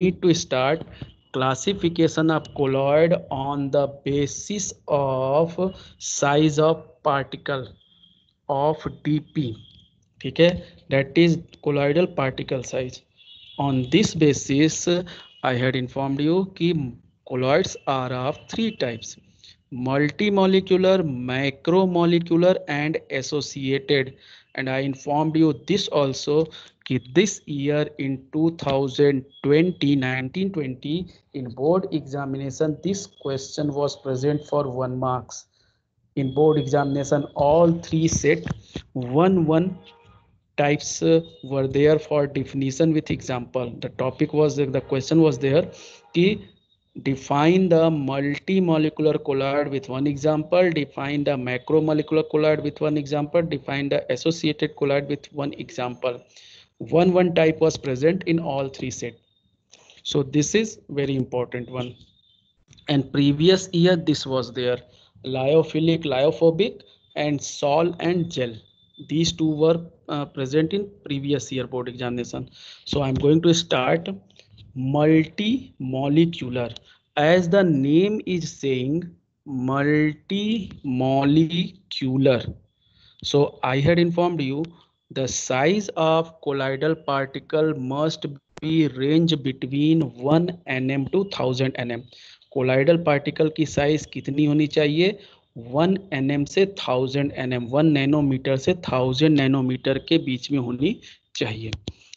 need to start classification of colloid on the basis of size of particle of dp. ठीक है, that is colloidal particle size. On this basis I had informed you कि colloids are of three types: multimolecular, macromolecular and associated. And I informed you this also कि this year in 2020 1920 in board examination this question was present for 1 marks. In board examination all three set one types were there for definition with example. The topic was, the question was there कि define the multimolecular colloid with one example, define the macromolecular colloid with one example, define the associated colloid with one example. One type was present in all three set. So this is very important one. And previous year this was there: lyophilic, lyophobic and sol and gel. These two were present in previous year board examination. So I'm going to start multimolecular. As the name is saying, multimolecular. So I had informed you the size of colloidal particle must be range between 1 nm to 1000 nm. Colloidal particle की size कितनी होनी चाहिए? 1 nm से 1000 nm, 1 nanometre से 1000 nanometre के बीच में होनी चाहिए.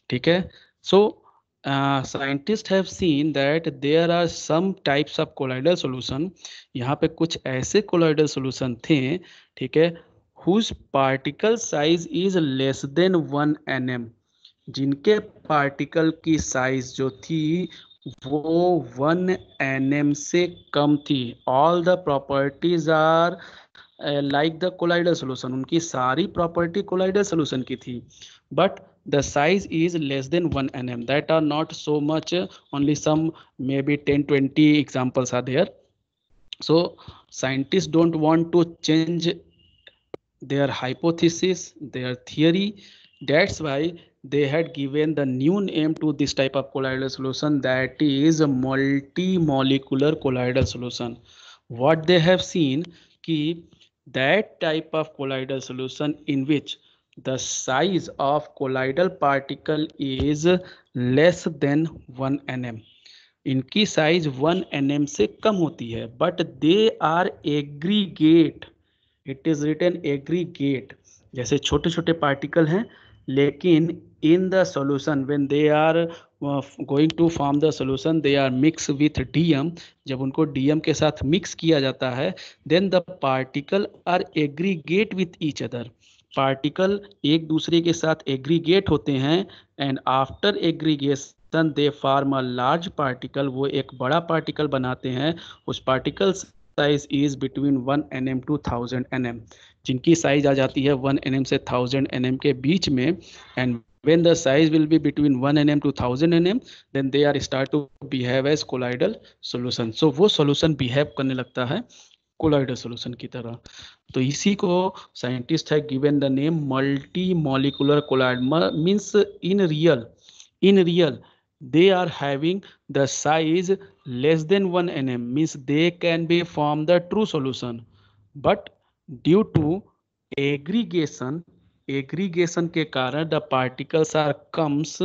ठीक है. So scientist have seen that there are some types of colloidal solution. यहाँ पे कुछ ऐसे कोलाइडल सॉल्यूशन थे, ठीक है, whose particle size is less than 1 nm. जिनके पार्टिकल की साइज जो थी वो 1 nm से कम थी. All the properties are like the colloidal solution. उनकी सारी प्रॉपर्टी कोलाइडल सोल्यूशन की थी, but the size is less than 1 nm. That are not so much, only some maybe 10-20 examples are there. So scientists don't want to change their hypothesis, their theory. That's why they had given the new name to this type of colloidal solution, that is a multimolecular colloidal solution. What they have seen कि that type of colloidal solution in which the size of colloidal particle is less than 1 nm. इनकी size 1 nm से कम होती है, but they are aggregate. It is written aggregate. जैसे छोटे छोटे particle हैं, लेकिन in the solution when they are going to form the solution they are mix with DM. जब उनको डीएम के साथ मिक्स किया जाता है, then the particle are aggregate with each other. Particle एक दूसरे के साथ एग्रीगेट होते हैं, and after aggregation they form a large particle. वो एक बड़ा पार्टिकल बनाते हैं. उस particle size is between 1 nm to 1000 nm. जिनकी साइज आ जाती है 1 nm से 1000 nm के बीच में. And when the size will be between 1 nm to 1000 nm, then they are start to behave as colloidal solution. So वो solution behave करने लगता है colloidal solution की तरह. तो इसी को scientists have given the name multimolecular colloid. Means in real they are having the size less than 1 nm, means they can be form the true solution, but due to aggregation के कारण the particles are comes,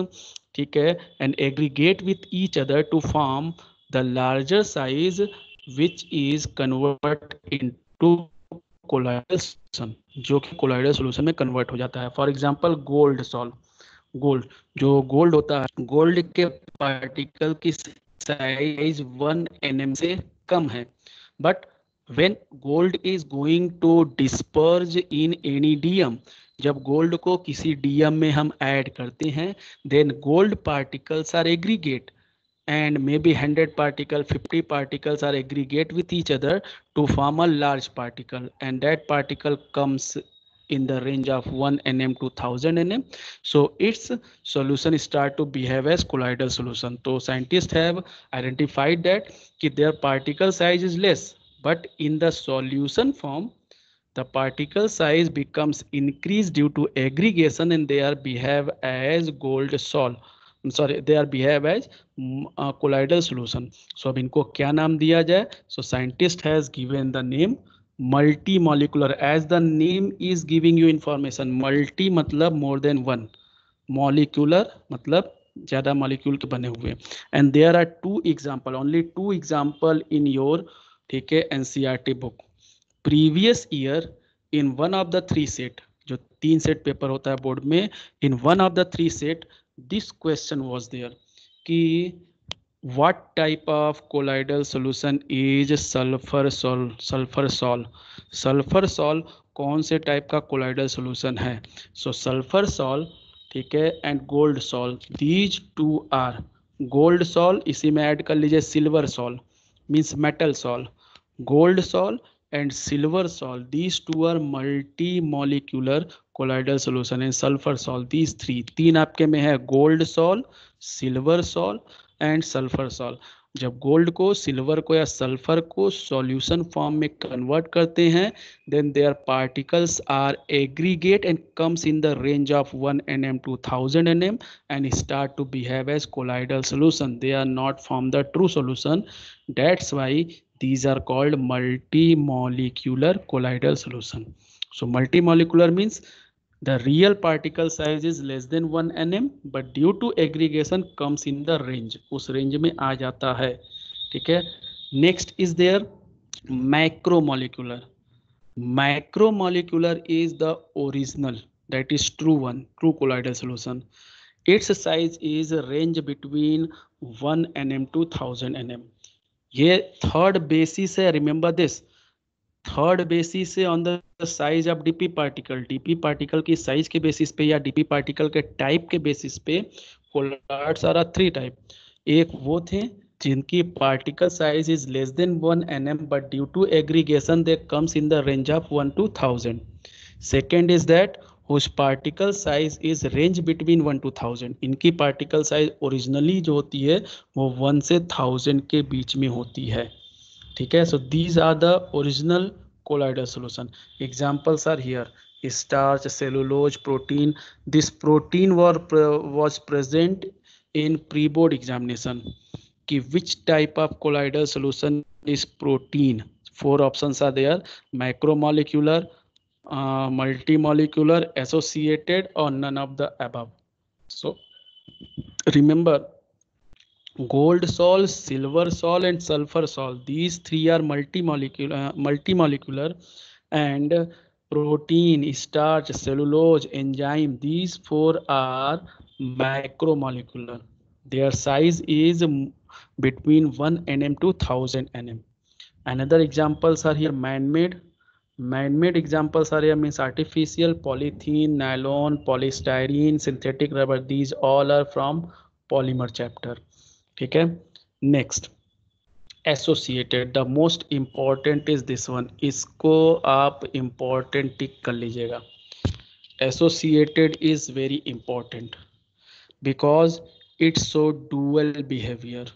ठीक है, and aggregate with each other to form the larger size which is convert into colloidal solution, जो कि colloidal solution में convert हो जाता है. For example gold sol. जो गोल्ड होता है, गोल्ड के पार्टिकल की साइज 1 nm से कम है, but when gold is going to disperse in any dm, जब गोल्ड को किसी डीएम में हम ऐड करते हैं, then gold particles are aggregate and maybe 100 particle 50 particles are aggregate with each other to form a large particle, and that particle comes in the range of 1 nm to 1000 nm. So its solution start to behave as colloidal solution. So scientists have identified that their particle size is less, but in the solution form the particle size becomes increased due to aggregation and they are behave as gold sol. Sorry they are behave as colloidal solution. So अब इनको क्या नाम दिया जाए? So scientist has given the name multi molecular. As the name is giving you information. Multi मतलब more then one, molecular मतलब ज्यादा molecule के बने हुए. And there are two example, only two example in your, ठीक है, NCERT book. Previous year in one of the three set, जो 3 set paper होता है बोर्ड में, in one of the three set this question was there कि what type of colloidal solution is sulphur sol. Sulphur sol कौन से type का colloidal solution है? सो sulphur sol, ठीक है, and gold sol, these two are. Gold sol इसी में add कर लीजिए silver sol, means metal sol. Gold sol and silver sol, these two are multi molecular colloidal solution. And sulphur sol, these three, तीन आपके में है, gold sol, silver sol and sulphur sol. जब gold को, silver को या sulphur को solution form में कन्वर्ट करते हैं, then their particles are aggregate and comes in the range of 1 nm to 1000 nm and start to behave as colloidal solution. They are not from the true solution. That's why these are called multimolecular colloidal solution. So multimolecular means the real particle size is less than 1 nm but due to aggregation comes in the range, उस range में आ जाता है. ठीक है. Next is there macromolecular. Macromolecular is the original, that is true one, true colloidal solution. Its size is range between 1 nm to 1000 nm. ये third basis है, remember this. Third basis है on the size of DP particle. DP particle की size के basis पे या DP particle के type के basis पे कोलाइड्स आर थ्री टाइप. एक वो थे जिनकी particle size is less than 1 nm but due to aggregation they comes in the range of 1 to 1000. Second is that whose particle size is range between 1 to 1000. इनकी particle size originally जो होती है वो 1 से 1000 के बीच में होती है. ठीक है. So these are the original colloidal solution. Examples are here: starch, cellulose, protein. This protein was present in pre-board examination. कि which type of colloidal solution is protein? 4 options are there: macromolecular, multimolecular, associated, or none of the above. So remember, gold sol, silver sol and sulfur sol, these three are multimolecular, and protein, starch, cellulose, enzyme, these 4 are macromolecular. Their size is between 1 nm to 1000 nm. Another examples are here: man-made. Man-made examples are here, means artificial, polythene, nylon, polystyrene, synthetic rubber. These all are from polymer chapter. ठीक है. Next associated, the most important is this one. इसको आप important टिक कर लीजिएगा. Associated is very important because it's so dual behaviour,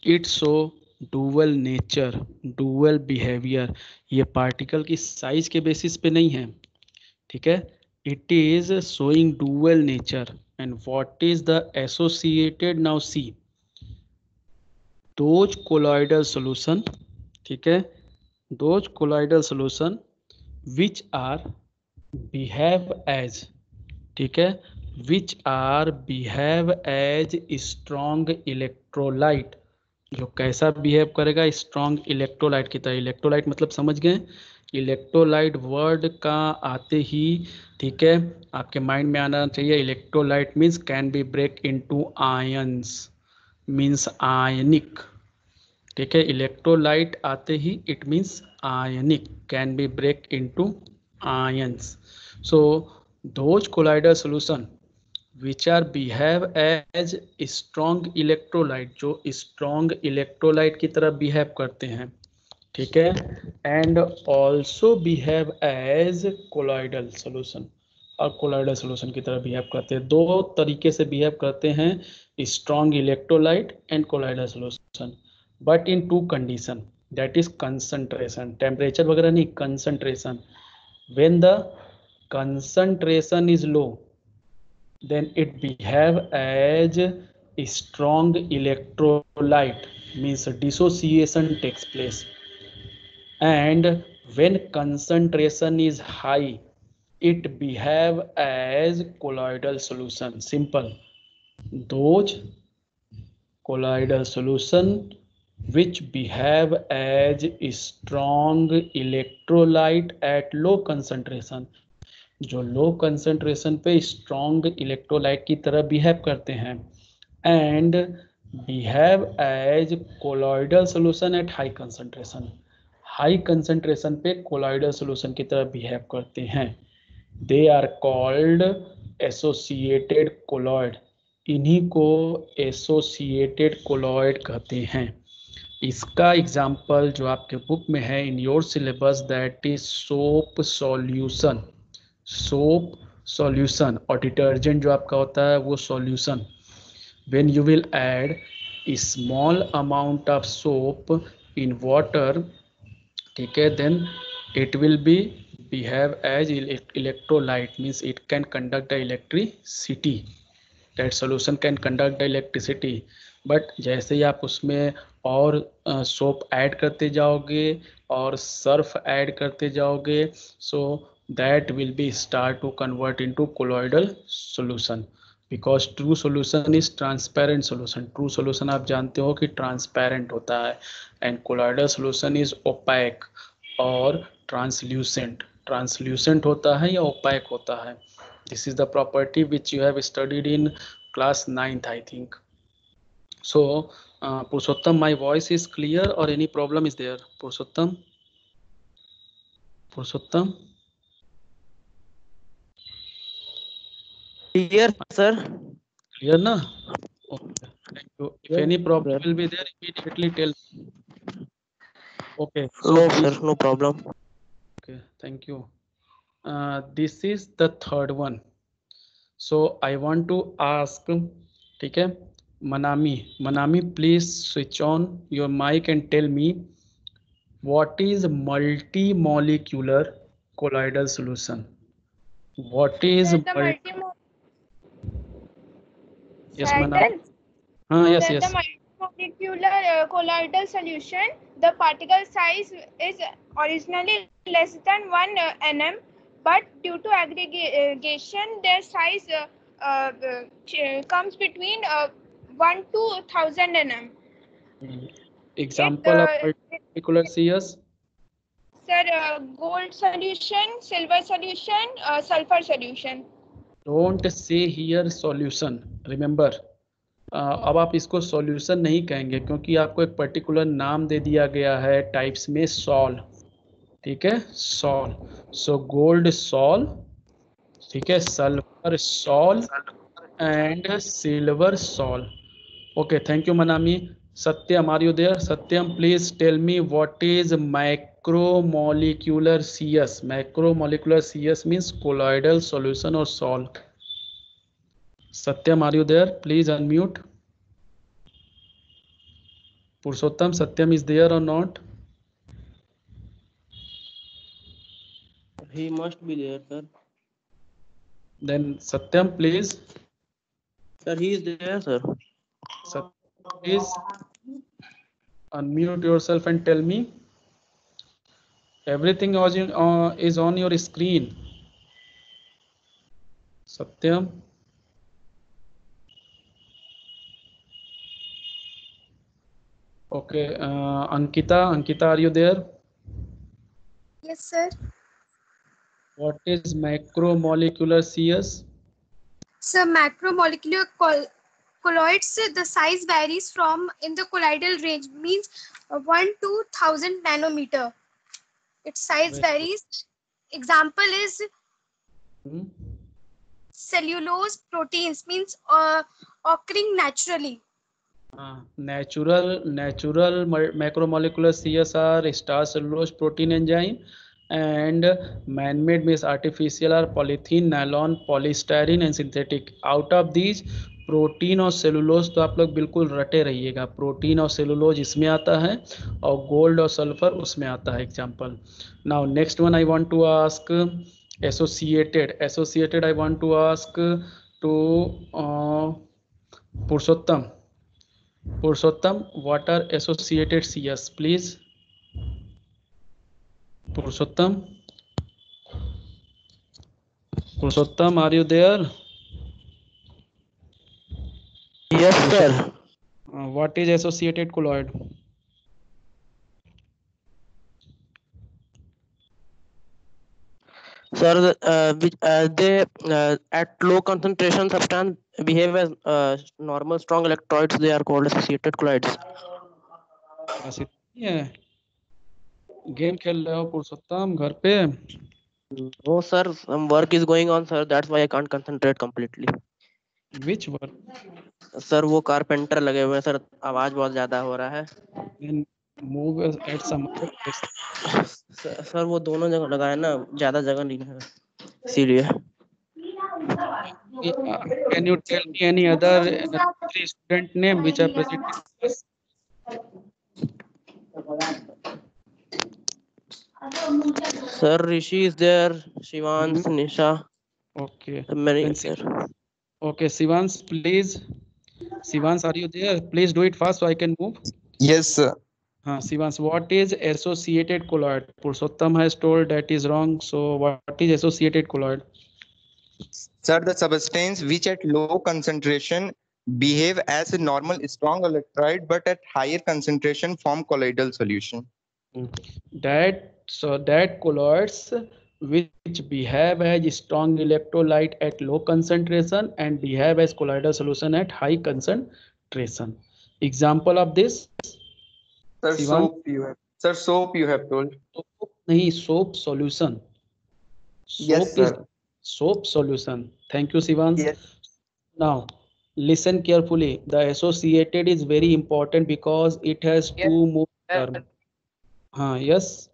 it's so dual nature, dual behaviour. ये particle की size के basis पे नहीं है. ठीक है. It is showing dual nature. And what is the associated? Now see, those colloidal solution, ठीक है, those colloidal solution which are behave as, ठीक है, which are behave as strong electrolyte. जो कैसा बिहेव करेगा? स्ट्रॉन्ग इलेक्ट्रोलाइट की तरह. Electrolyte मतलब समझ गए? इलेक्ट्रोलाइट वर्ड का आते ही, ठीक है, आपके माइंड में आना चाहिए electrolyte means can be break into ions, means ionic. ठीक है. इलेक्ट्रोलाइट आते ही it means ionic, can be break into ions. So those colloidal solution which are behave as strong electrolyte, जो स्ट्रॉन्ग इलेक्ट्रोलाइट की तरह बिहेव करते हैं. ठीक है. And also behave as colloidal solution, और कोलाइडल सॉल्यूशन की तरह बिहेव करते हैं. दो तरीके से बिहेव करते हैं, strong electrolyte and colloidal solution, but in two condition, that is concentration. Temperature वगैरह नहीं, concentration. When the concentration is low then it behave as strong electrolyte means dissociation takes place, and when concentration is high, it behave as colloidal solution. Simple. Those colloidal solution which behave as strong electrolyte at low concentration, जो low concentration पे strong electrolyte की तरह behave करते हैं, and behave as colloidal solution at high concentration, high concentration पे colloidal solution की तरह behave करते हैं, they are called associated colloid, इन्हीं को एसोसिएटेड कोलॉइड कहते हैं। इसका एग्जाम्पल जो आपके बुक में है in your syllabus, that is soap solution, soap solution, और डिटर्जेंट जो आपका होता है वो solution. When you will add small amount of soap in water, ठीक है, then it will be behave as electrolyte, means it can conduct the electricity, that solution can conduct the electricity, but जैसे ही आप उसमें और soap add करते जाओगे और Surf add करते जाओगे, so that will be start to convert into colloidal solution, because true solution is transparent solution, true solution आप जानते हो कि transparent होता है, and colloidal solution is opaque और translucent, ट्रांसल्यूसेंट होता है या ओपैक होता है। This is the property which you have studied in class 9th I think. So Purushottam, my voice is clear और any problem is there? Purushottam, Purushottam, clear sir? Clear ना? Okay, thank you. If any problem will be there, immediately tell. Okay, no sir, no problem. Okay, thank you. This is the third one. So I want to ask, ठीक है, Manami, please switch on your mic and tell me what is multi-molecular colloidal solution? What is Yes, Manami? Yes. The multi-molecular colloidal solution, the particle size is originally less than 1 nm, but due to aggregation, their size comes between 1 to 1000 nm. Example of multi-molecular CS? Sir, gold solution, silver solution, sulfur solution. Don't say here solution. Remember, अब आप इसको solution नहीं कहेंगे क्योंकि आपको एक particular नाम दे दिया गया है टाइप्स में, सॉल, ठीक है, सॉल। सो गोल्ड सॉल, ठीक है, sulphur sol and silver sol. Okay, thank you Manami. Satyam, are you there? Satyam, please tell me what is macromolecular CS? Macromolecular CS means colloidal solution और salt. Satyam, are you there? Please unmute. Purushottam, Satyam is there or not? He must be there, sir. Then Satyam, please. Sir, he is there, sir. Satyam, please unmute yourself and tell me. Everything is on your screen. Satyam. Okay, Ankita, are you there? Yes, sir. What is macromolecular CS? So macromolecular colloids, the size varies from in the colloidal range, means 1 to 1000 nanometer. Its size varies. Example is cellulose proteins, means occurring naturally. Natural macromolecular CS are star cellulose protein enzyme, and man-made means artificial are polythene, nylon, polystyrene and synthetic. Out of these, protein और cellulose तो आप लोग बिल्कुल रटे रहिएगा, protein और cellulose इसमें आता है और गोल्ड और सल्फर उसमें आता है। Example. Now next one I want to ask associated. I want to ask to Purushottam. Purushottam, what are associated CS, please? Purushottam. Purushottam, are you there? Yes, sir. What is associated colloid? Sir, they at low concentration substance behave as normal strong electrodes. They are called associated colloids. बस इतनी है. Game खेल रहे हो पुरुषोत्तम घर पे? No, sir. Some work is going on, sir. That's why I can't concentrate completely. Which one? Sir वो carpenter लगे हुए हैं सर, आवाज बहुत ज्यादा हो रहा है। Then move at some other place. Sir वो दोनों जगह लगा है ना, ज्यादा जगह नहीं है इसीलिए। Can you tell me any other three student name which are present in class? Sir, Rishi is there, Shivansh, Nisha, Okay. many Then sir. Okay, Shivans, please. Shivans, are you there? Please do it fast so I can move. Yes, sir. Shivans, what is associated colloid? Purushottam has told that is wrong. So what is associated colloid? Sir, the substance which at low concentration behave as a normal strong electrolyte, but at higher concentration form colloidal solution. That colloids which behave as strong electrolyte at low concentration and behave as colloidal solution at high concentration. Example of this? Sir, Shivan? soap you have told. नहीं, soap solution. Yes, Soap is sir. soap solution. Thank you, Shivans. Yes. Now, listen carefully. The associated is very important because it has two more terms. Yes.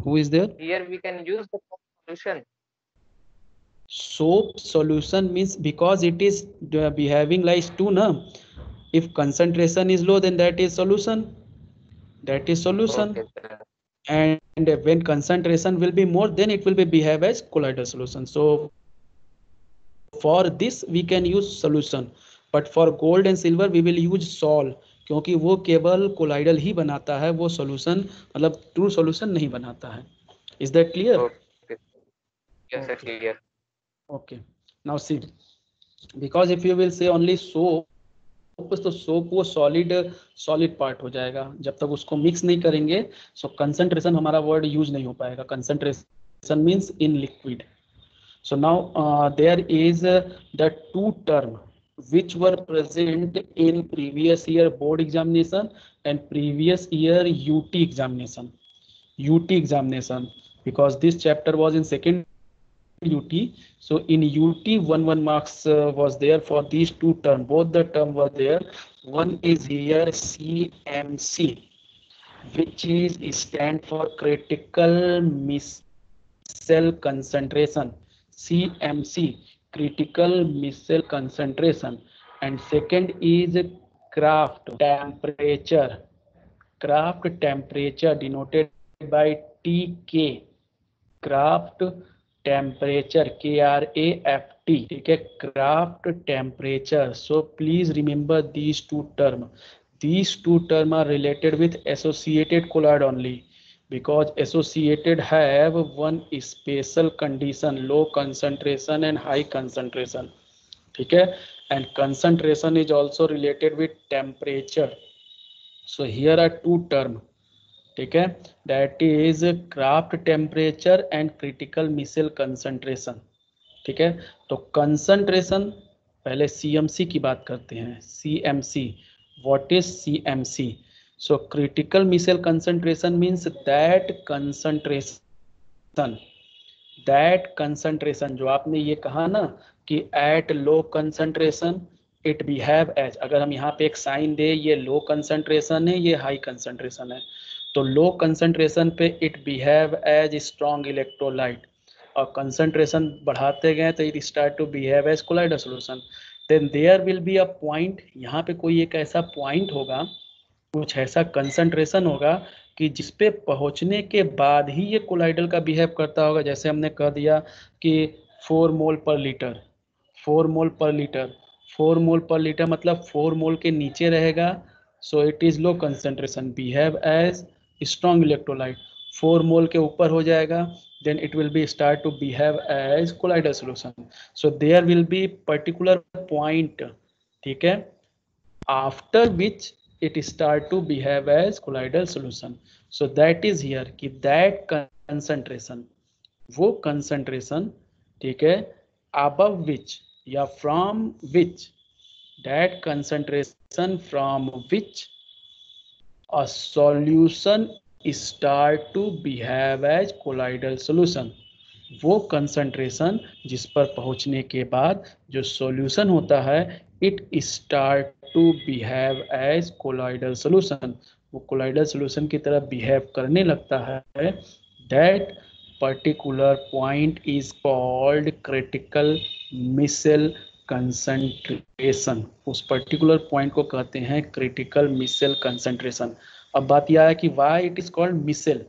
Who is there? Here we can use the solution. Soap solution means because it is behaving like two, na? If concentration is low, then that is solution. That is solution. Okay, sir. And when concentration will be more, then it will be behave as colloidal solution. So for this we can use solution, but for gold and silver we will use sol, क्योंकि वो केवल colloidal ही बनाता है, वो solution मतलब true solution नहीं बनाता है. Is that clear? Okay. Yes, sir, clear. Okay. Now see, because if you will say only soap, तो सोप वो सॉलिड पार्ट हो जाएगा. जब तक उसको मिक्स नहीं करेंगे सो कंसंट्रेशन हमारा वर्ड यूज नहीं हो पाएगा. Concentration means in liquid. So now there is the two term which were present in previous year board examination and previous year UT examination. UT examination, because this chapter was in second UT. So in UT 1 marks was there for these two term. Both the term were there. One is here CMC, which is stand for critical missile concentration. CMC, critical missile concentration. And second is Kraft temperature. Kraft temperature denoted by TK. Kraft temperature, KRAFT. ठीक है, Kraft temperature. So please remember these two terms. These two terms are related with associated colloid only, because associated have one special condition, low concentration and high concentration. ठीक है, and concentration is also related with temperature. So here are two terms. ठीक है, that is Kraft temperature and critical missile concentration. ठीक है, तो concentration पहले CMC की बात करते हैं. CMC, what is CMC? So critical missile concentration means that concentration जो आपने ये कहा ना कि at low concentration it behave as, अगर हम यहाँ पे एक साइन दे, ये लो कंसंट्रेशन है, ये हाई कंसंट्रेशन है, तो लो कंसंट्रेशन पे it behave as strong electrolyte, और कंसंट्रेशन बढ़ाते गए तो it start to behave as colloidal solution. Then there will be a point, यहाँ पे कोई एक ऐसा पॉइंट होगा, कुछ ऐसा कंसंट्रेशन होगा कि जिस पे पहुंचने के बाद ही ये कोलाइडल का बिहेव करता होगा. जैसे हमने कह दिया कि 4 मोल पर लीटर, 4 मोल पर लीटर, 4 मोल पर लीटर मतलब 4 मोल के नीचे रहेगा, so it is low concentration, behave as strong electrolyte. 4 mole के ऊपर हो जाएगा, then it will be start to behave as colloidal solution. So there will be particular point, ठीक है, after which it start to behave as colloidal solution. So that is here कि that concentration, वो concentration, ठीक है, above which या from which, that concentration from which a solution start to behave as colloidal solution, वो concentration जिस पर पहुंचने के बाद जो सॉल्यूशन होता है it start to behave as colloidal solution, वो कोलॉइडल सॉल्यूशन की तरह बिहेव करने लगता है। That particular point is called critical micelle concentration, उस पर्टिकुलर पॉइंट को कहते हैं क्रिटिकल मिसेल कंसंट्रेशन। अब बात यह है कि why it is called micelle.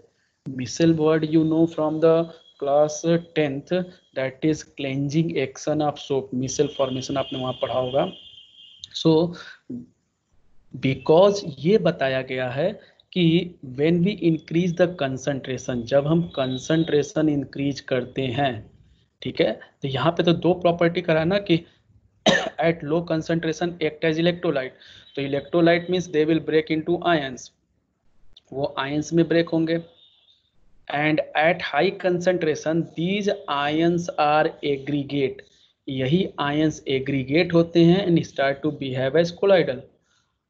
Micelle word you know from the class 10th, that is cleansing action of soap, micelle formation आपने वहां पढ़ा होगा। सो बिकॉज ये बताया गया है कि when we increase the concentration, जब हम कंसंट्रेशन इंक्रीज करते हैं, ठीक है, तो यहाँ पे तो दो प्रॉपर्टी करा ना कि at low concentration act as electrolyte, तो electrolyte means they will break into ions, वो आयंस में ब्रेक होंगे, and at high concentration these ions are aggregate, यही आयंस एग्रीगेट होते हैं and start to behave as colloidal,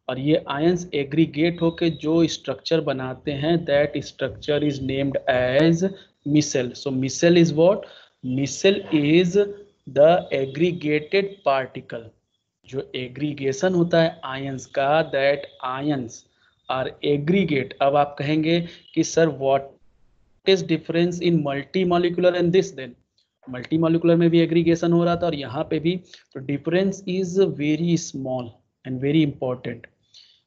और ये ions aggregate होके जो स्ट्रक्चर बनाते हैं that structure is named as micelle. So micelle is what, micelle is the aggregated particle, जो एग्रीगेशन होता है आयंस का, दैट आयंस आर एग्रीगेट। अब आप कहेंगे कि sir what is difference in multi molecular and this, then multi molecular में भी एग्रीगेशन हो रहा था और यहाँ पे भी, तो difference is very small and very important.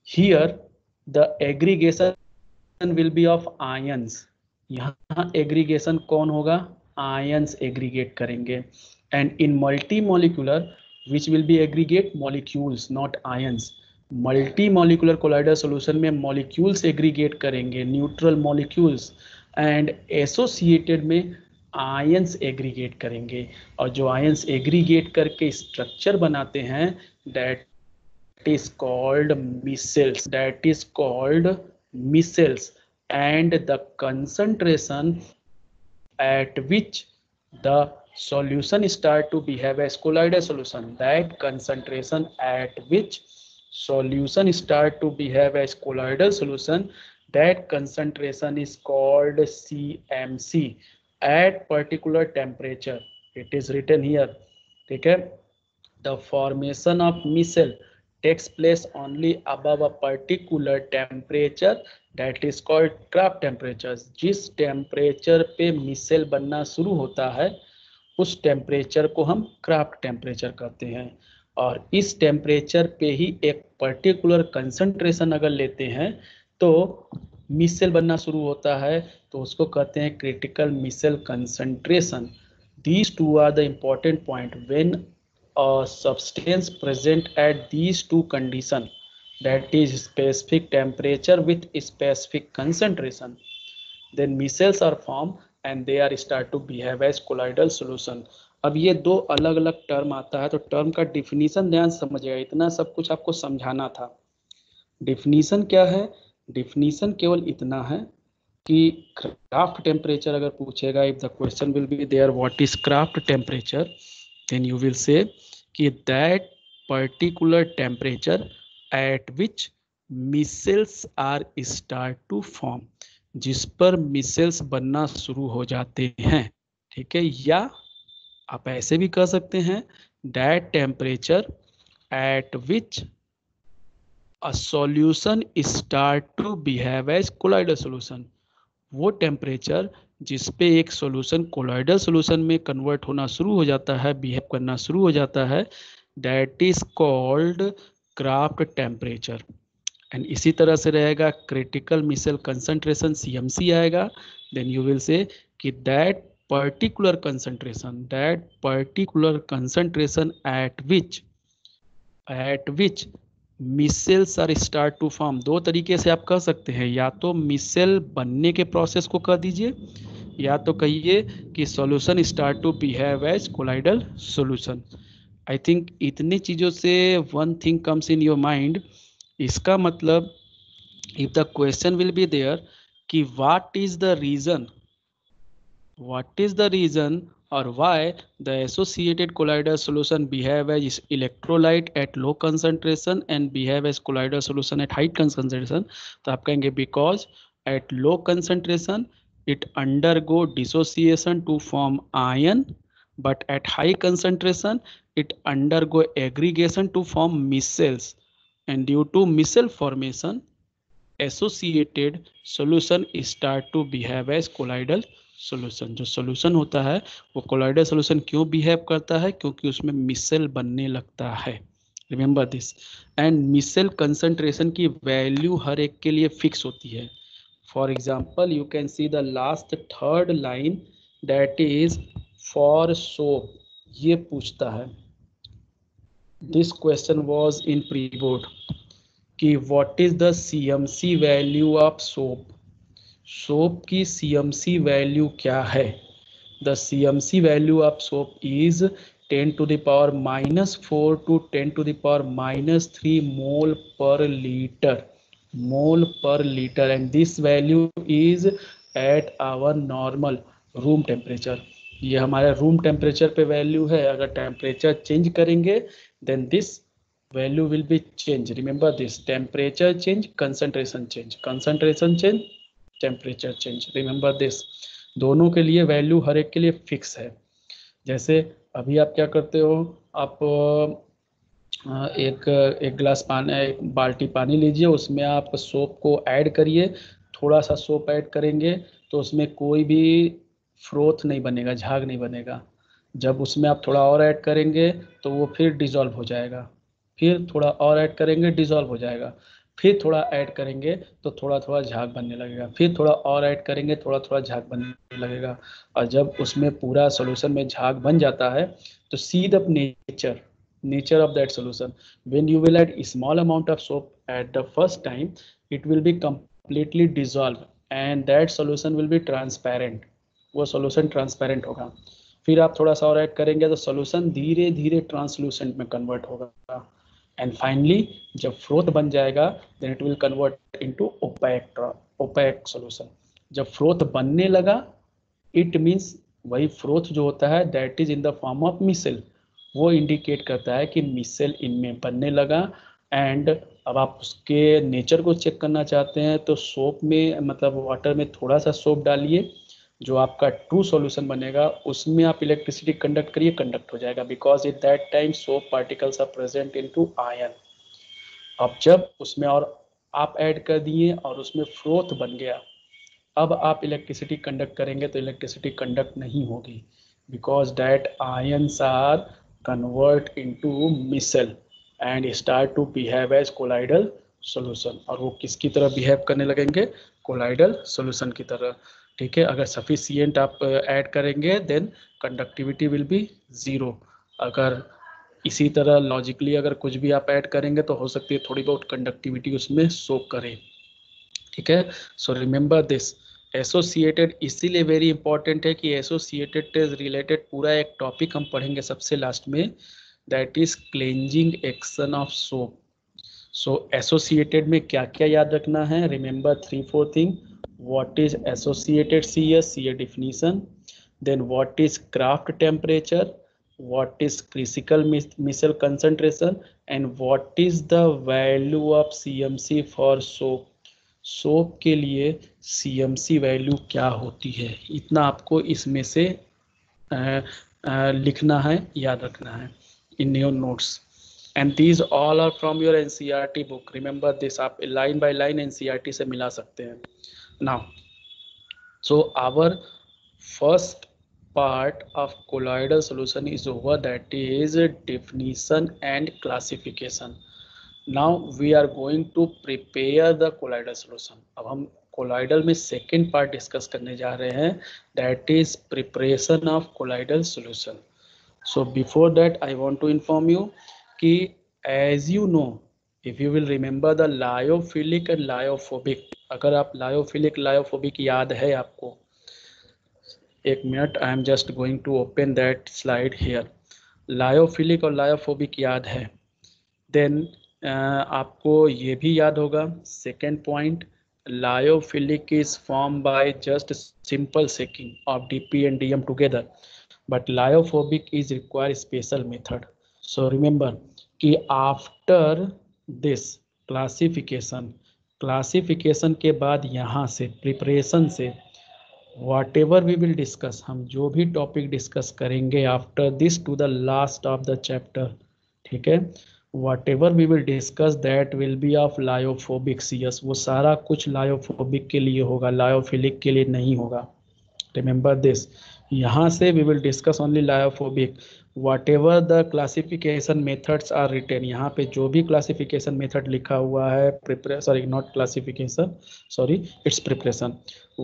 Here the aggregation will be of ions, यहाँ एग्रीगेशन कौन होगा, आयंस एग्रीगेट करेंगे, and in multi molecular which will be aggregate molecules not ions. Multi molecular colloidal solution में molecules aggregate करेंगे, neutral molecules, and associated में ions aggregate करेंगे, और जो आयंस एग्रीगेट करके स्ट्रक्चर बनाते हैं that is called micelles, that is called micelles, and the concentration at which the solution start to behave as colloidal solution, that concentration at which solution start to behave as colloidal solution, that concentration is called CMC at particular temperature, it is written here, ठीक है। The formation of micelle takes place only above a particular temperature that is called Kraft temperatures, जिस temperature पे micelle बनना शुरू होता है उस temperature को हम क्राफ्ट टेम्परेचर कहते हैं, और इस टेम्परेचर पे ही एक पर्टिकुलर कंसंट्रेशन अगर लेते हैं तो मिसेल बनना शुरू होता है, तो उसको कहते हैं critical micelle concentration. These two are the important point. When a substance present at these two condition, that is specific temperature with specific concentration, then micelles are formed and they are start to behave as colloidal solution. अब ये दो अलग अलग term आता है, तो term का definition ध्यान से समझिएगा, इतना सब कुछ आपको समझाना था। डिफिनीशन क्या है, डिफिनीशन केवल इतना है कि क्राफ्ट टेम्परेचर अगर पूछेगा, if the question will be there what is Krafft temperature, then you will say कि that particular temperature at which micelles are start to form, जिस पर मिसेल्स बनना शुरू हो जाते हैं, ठीक है। या आप ऐसे भी कह सकते हैं that temperature at which a solution start to behave as colloidal solution, वो टेम्परेचर जिस पे एक सॉल्यूशन कोलॉइडल सॉल्यूशन में कन्वर्ट होना शुरू हो जाता है, बिहेव करना शुरू हो जाता है, that is called Krafft temperature. एंड इसी तरह से रहेगा क्रिटिकल मिसेल कंसंट्रेशन CMC आएगा, देन यू विल से कि that particular concentration at which at which micelles are start to form. दो तरीके से आप कर सकते हैं, या तो मिसेल बनने के प्रोसेस को कर दीजिए, या तो कहिए कि solution start to behave as colloidal solution. I think इतनी चीज़ों से one thing comes in your mind. इसका मतलब if the question will be there कि what is the reason or why the associated colloidal solution behave as electrolyte at low concentration and behave as colloidal solution at high concentration, तो आप कहेंगे because at low concentration it undergo dissociation to form ion, but at high concentration it undergo aggregation to form micelles, and due to micelle formation associated solution start to behave as colloidal solution. जो solution होता है वो colloidal solution क्यों behave करता है, क्योंकि उसमें micelle बनने लगता है। Remember this. And micelle concentration की वैल्यू हर एक के लिए फिक्स होती है। For example you can see the last third line that is for soap. ये पूछता है, this question was in pre board कि what is the CMC value of soap. Soap की सीएमसी वैल्यू क्या है? The CMC value of soap is 10 to the power -4 to 10 to the power -3 mole per liter, and this value is at our normal room temperature। ये हमारे room temperature पे value है। अगर temperature change करेंगे then this value will be change. Remember this, temperature change, concentration change, temperature change. Remember this, दोनों के लिए value हर एक के लिए फिक्स है। जैसे अभी आप क्या करते हो, आप एक गिलास पानी, एक बाल्टी पानी लीजिए, उसमें आप सोप को ऐड करिए, थोड़ा सा सोप ऐड करेंगे तो उसमें कोई भी फ्रोथ नहीं बनेगा, झाग नहीं बनेगा। जब उसमें आप थोड़ा और ऐड करेंगे तो वो फिर डिजॉल्व हो जाएगा, फिर थोड़ा और ऐड करेंगे डिजॉल्व हो जाएगा, फिर थोड़ा ऐड करेंगे तो थोड़ा थोड़ा झाग बनने लगेगा, फिर थोड़ा और ऐड करेंगे थोड़ा थोड़ा झाग बनने लगेगा। और जब उसमें पूरा सॉल्यूशन में झाग बन जाता है तो see the nature of that solution. When you will add small amount of soap at the first time, it will be completely dissolve and that solution will be transparent. वो सॉल्यूशन ट्रांसपेरेंट होगा। फिर आप थोड़ा सा और add करेंगे तो solution धीरे धीरे ट्रांसलूसेंट में कन्वर्ट होगा, एंड फाइनली जब फ्रोथ बन जाएगा then it will convert into opaque solution. जब फ्रोथ बनने लगा इट मींस वही फ्रोथ जो होता है that is in the form of micelle, वो इंडिकेट करता है कि मिसेल इनमें बनने लगा। एंड अब आप उसके नेचर को चेक करना चाहते हैं तो सोप में, मतलब वाटर में थोड़ा सा सोप डालिए, जो आपका ट्रू सॉल्यूशन बनेगा उसमें आप इलेक्ट्रिसिटी कंडक्ट करिए, कंडक्ट हो जाएगा, because at that time soap particles are present into ion. अब जब उसमें और आप ऐड कर दिए और उसमें फ्रोथ बन गया, अब आप इलेक्ट्रिसिटी कंडक्ट करेंगे तो इलेक्ट्रिसिटी कंडक्ट नहीं होगी, because that ions are convert into micelle and start to behave as colloidal solution. और वो किसकी तरह बिहेव करने लगेंगे? कोलाइडल सॉल्यूशन की तरह। ठीक है, अगर सफिशिएंट आप ऐड करेंगे देन कंडक्टिविटी विल बी 0। अगर इसी तरह लॉजिकली अगर कुछ भी आप ऐड करेंगे तो हो सकती है थोड़ी बहुत कंडक्टिविटी उसमें शो करे। ठीक है, सो रिमेंबर दिस। एसोसिएटेड इसीलिए वेरी इंपॉर्टेंट है कि एसोसिएटेड से रिलेटेड पूरा एक टॉपिक हम पढ़ेंगे सबसे लास्ट में, that is cleansing action of soap. So associated में क्या क्या याद रखना है? Remember 3-4 thing. What is associated CA definition, then what is Kraft temperature, what is critical micelle concentration, and what is the value of CMC for soap। Soap के लिए CMC value क्या होती है, इतना आपको इसमें से लिखना है, याद रखना है in your notes. And these all are from your NCERT book. Remember this, आप लाइन बाय लाइन NCERT से मिला सकते हैं। Now, so our first part of colloidal solution is over, that is definition and classification. Now we are going to prepare the colloidal solution. अब हम colloidal में second part discuss करने जा रहे हैं, that is preparation of colloidal solution. So before that I want to inform you कि as you know, if you will remember the lyophilic and lyophobic, अगर आप lyophilic lyophobic याद है आपको, एक minute, I am just going to open that slide here. Lyophilic और lyophobic याद है, देन आपको ये भी याद होगा. Second point, lyophilic is form by just simple shaking of DP and DM together, but lyophobic is require special method. So remember कि after this classification के बाद यहाँ से प्रिपरेशन से whatever we will discuss, हम जो भी टॉपिक डिस्कस करेंगे after this to the last of the chapter, ठीक है, whatever we will discuss that will be of lyophobic CS, वो सारा कुछ लायोफोबिक के लिए होगा, लायोफिलिक के लिए नहीं होगा. Remember this. यहाँ से we will discuss only lyophobic. whatever the classification methods are written, यहाँ पे जो भी classification method लिखा हुआ है, sorry not classification, sorry it's preparation,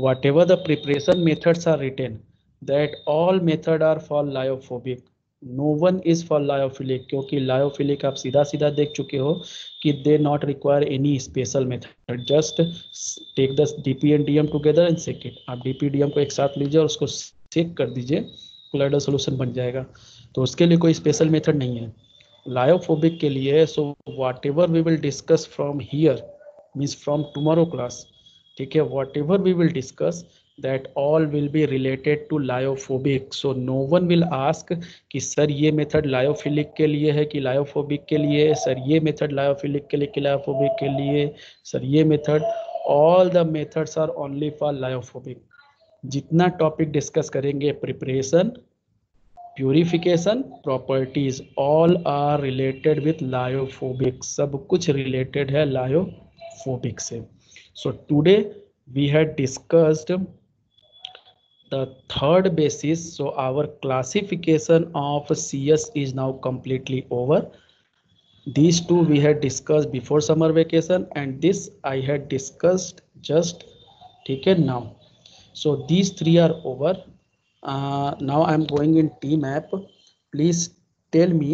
whatever the preparation methods are written, that all method are for lyophobic, no one is for lyophilic, क्योंकि lyophilic आप सीधा सीधा देख चुके हो कि they not require any special method, just take the DP and DM together and sec it. आप DP DM को एक साथ लीजिए और उसको सेक कर दीजिए, कोलाइडल सोल्यूशन बन जाएगा. तो उसके लिए कोई स्पेशल मेथड नहीं है लायोफोबिक के लिए. So whatever we will discuss from here means from tomorrow class, ठीक है, whatever we will discuss that all will be related to lyophobic. So no one will ask कि sir ये method lyophilic के लिए है कि lyophobic के लिए, सर ये मेथड लायोफिलिक के लिए कि लायोफोबिक के लिए, सर ये method, all the methods are only for lyophobic. जितना टॉपिक डिस्कस करेंगे, preparation, purification, properties, all are related with lyophobic, सब कुछ रिलेटेड है लायोफोबिक से. So today we had discussed the third basis. So our classification of CS is now completely over. These two we had discussed before summer vacation and this I had discussed just ठीक है now. So these three are over. Now I am going in TMAP. Please tell me